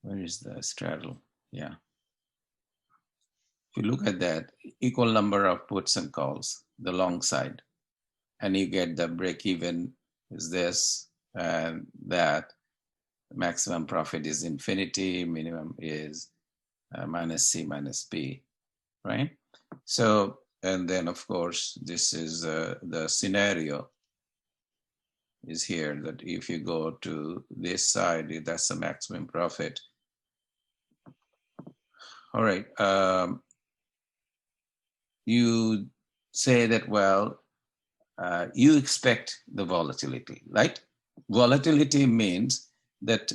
Where is the straddle? Yeah. If you look at that, equal number of puts and calls, the long side, and you get the break even is this and that. Maximum profit is infinity, minimum is minus C minus P, right? So, and then of course, this is the scenario is here that if you go to this side, that's the maximum profit. All right. You say that, well, you expect the volatility, right? Volatility means that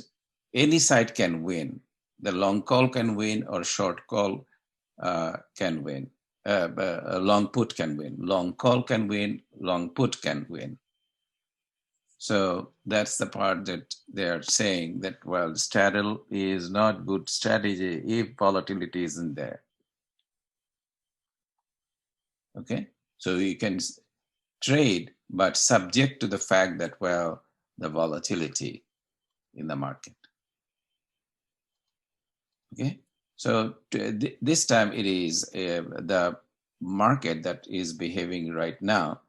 any side can win. The long call can win or short call can win. A long put can win. Long call can win. Long put can win. So that's the part that they're saying that, well, straddle is not good strategy if volatility isn't there. Okay, so you can trade, but subject to the fact that, well, the volatility in the market. Okay, so this time it is the market that is behaving right now.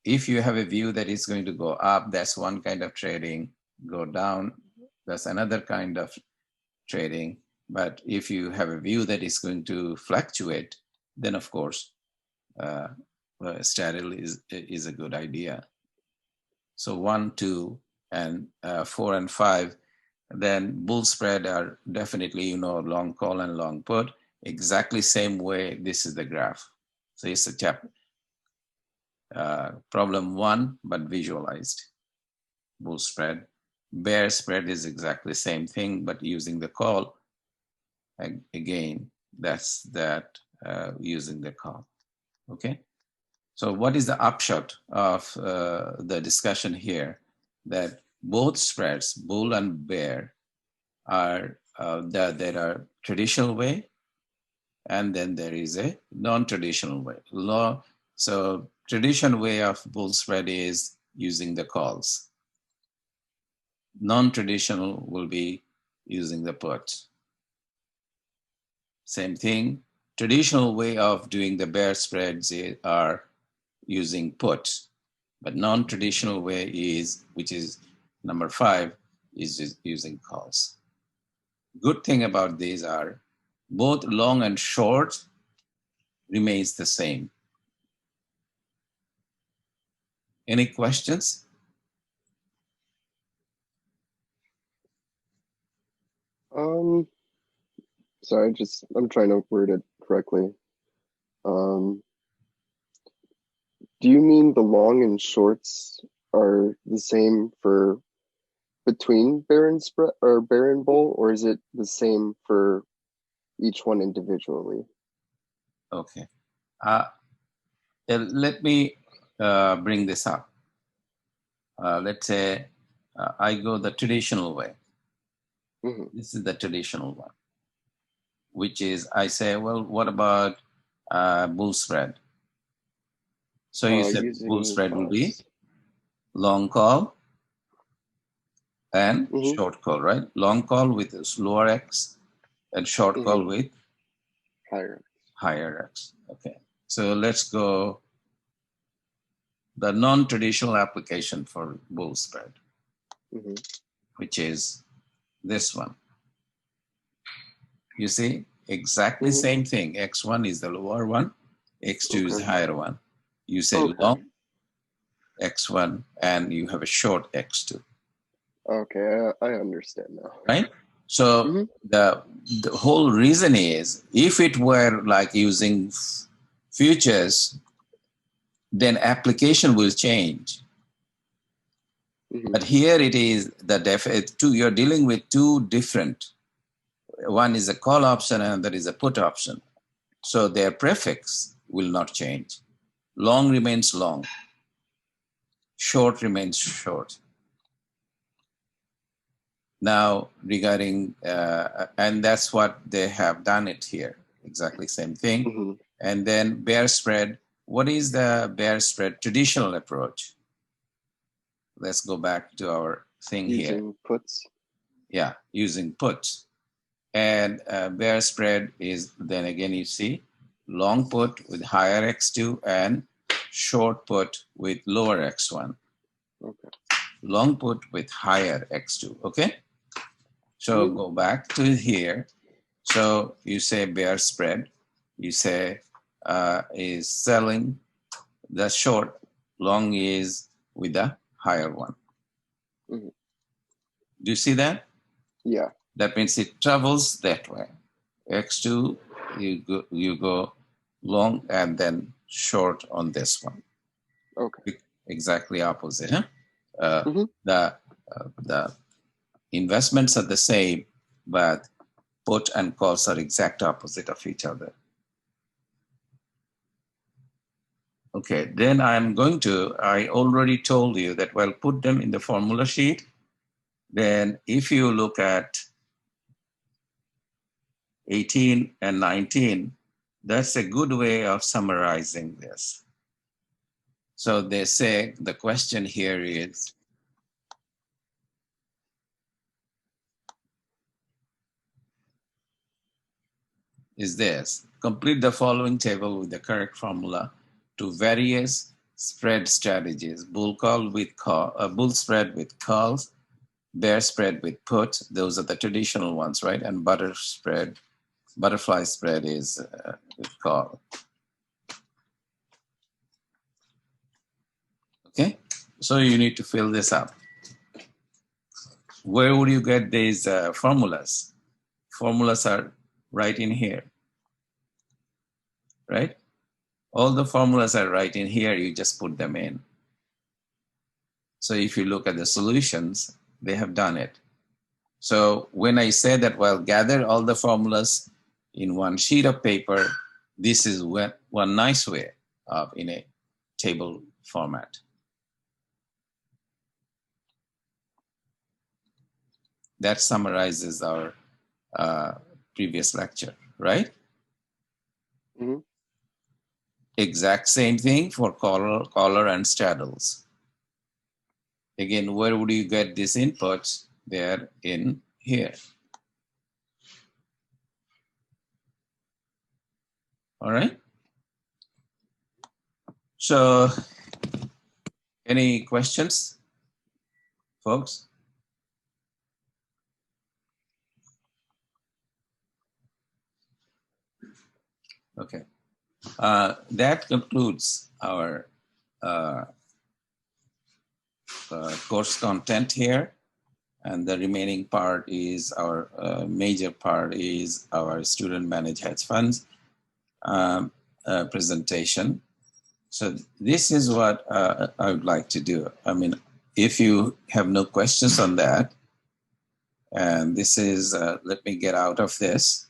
If you have a view that it's going to go up, that's one kind of trading. Go down, that's another kind of trading. But if you have a view that it's going to fluctuate, then of course, straddle is a good idea. So 1, 2, and 4 and 5, then bull spread are definitely, long call and long put, exactly same way. This is the graph. So it's a problem 1, but visualized. Bull spread. Bear spread is exactly the same thing, but using the call. Again, that's that using the call. Okay. So what is the upshot of the discussion here? That both spreads, bull and bear, are there are traditional way, and then there is a non-traditional way. So traditional way of bull spread is using the calls. Non-traditional will be using the put. Same thing. Traditional way of doing the bear spreads are using put, but non-traditional way is, which is number 5, is using calls. Good thing about these are both long and short remains the same. Any questions? Sorry, I'm trying to word it correctly. Do you mean the long and shorts are the same for between bear and spread or bear and bull, or is it the same for each one individually? Okay. Let me bring this up. Let's say I go the traditional way. Mm-hmm. This is the traditional one, which is I say, well, what about bull spread? So you said bull spread will be long call and short call, right? Long call with lower X and short call with higher X. Okay. So let's go the non-traditional application for bull spread, which is this one. You see, exactly same thing. X1 is the lower one, X2 is the higher one. You say long X1 and you have a short X2. Okay, I understand now. Right? So the whole reason is, if it were like using futures, then application will change. But here it is you're dealing with two different. One is a call option and another is a put option. So their prefix will not change. Long remains long. Short remains short. Now, regarding, and that's what they have done it here. Exactly same thing. And then bear spread. What is the bear spread traditional approach? Let's go back to our thing here. Using puts? Yeah, using put. And bear spread is, then again, you see, long put with higher x2 and short put with lower x1. Okay. Long put with higher x2, okay? So go back to here. So you say bear spread, you say is selling the short, long is with the higher one. Mm-hmm. Do you see that? Yeah. That means it travels that way. X2, you go long and then short on this one. Okay. Exactly opposite. Huh? Mm-hmm. The investments are the same, but put and calls are exact opposite of each other. Okay, then I'm going to, I already told you that, well, put them in the formula sheet. Then if you look at 18 and 19, that's a good way of summarizing this. So they say the question here is, this: complete the following table with the correct formula to various spread strategies: bull spread with calls, bear spread with put. Those are the traditional ones, right? And butterfly spread is with call. Okay, so you need to fill this up. Where would you get these formulas? Formulas are right in here, right? All the formulas are right in here, you just put them in. So if you look at the solutions, they have done it. So when I say that, well, gather all the formulas in one sheet of paper, this is one nice way of in a table format. That summarizes our previous lecture, right? Mm-hmm. Exact same thing for caller and straddles. Again, where would you get these inputs? They're in here. All right. So, any questions, folks? Okay. That concludes our course content here. And the remaining part is our major part is our student managed hedge funds presentation. So this is what I would like to do. I mean, if you have no questions on that, and this is, let me get out of this.